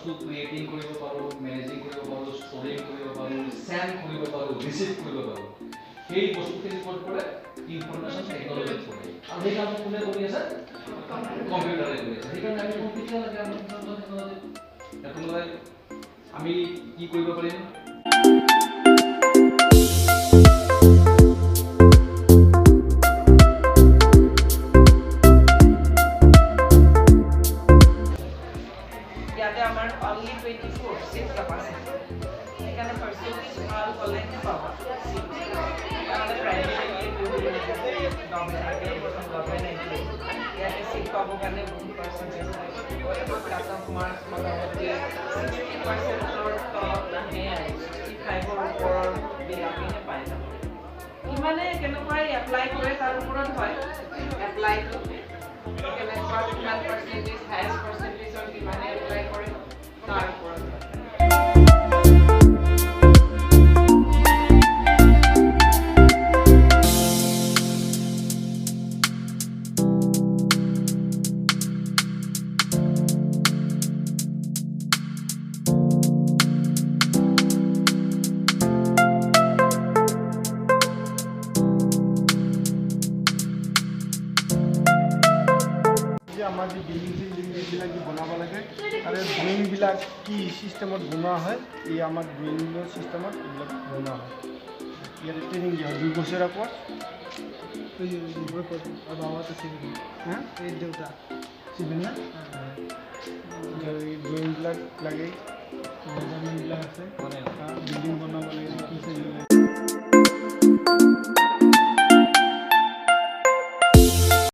বস্তু ক্ৰিয়েটিং কৰিব পাৰোঁ, মেনেজিং কৰিব পাৰোঁ, ষ্ট'ৰিং কৰিব পাৰোঁ, চেণ্ড কৰিব পাৰোঁ, ৰিচিভ কৰিব পাৰোঁ। সেই বস্তুখিনি ক'ত পৰে? ইনফৰমেশ্যন টেকন'লজিত পৰে। আৰু সেই কামটো কোনে কৰি আছে? কম্পিউটাৰে কৰি আছে। সেইকাৰণে আমি কম্পিউটাৰ লাগে আমাৰ ইনফৰমেশ্যন টেকন'লজি। আপোনালোকে আমি কি কৰিব পাৰিম? ইয়াতে আমাৰ only 24 seat capacity. সেইকাৰণে percentage ভাল হ'লেহে পাবা। আমাদেৰ প্ৰাইভেট ইয়াতে সিট পাবৰ কাৰণে বহুত পাৰ্চেণ্টেজ কাট অফ মাৰ্কছ মোটামুটি 60%ৰ তলত নাহে আৰু 65ৰ ওপৰৰ বিলাকেহে পাই যাব। কিমানে কেনেকুৱা এপ্লাই কৰে তাৰ ওপৰত হয়। এপ্লাইটো কেনেকুৱা কিমান পাৰ্চেণ্টেজ হায়েষ্ট পাৰ্চেণ্টেজৰ কিমানে এপ্লাই কৰে তাৰ ওপৰত হয়। আমাৰ যে বিল্ডিংবিলাক বনাব লাগে আৰু ড্ৰয়িংবিলাক কি চিষ্টেমত বনোৱা হয়, এই আমাৰ ড্ৰয়িঙৰ চিষ্টেমত এইবিলাক বনোৱা হয়। ইয়াতে ট্ৰেইনিং দিয়া হয় 2 বছৰীয়া কোৰ্ছ। হা এই দেউতা চিভিল না ড্ৰয়িংবিলাক লাগে, মেজাৰমেণ্টবিলাক আছে, বিল্ডিং বনাব লাগে।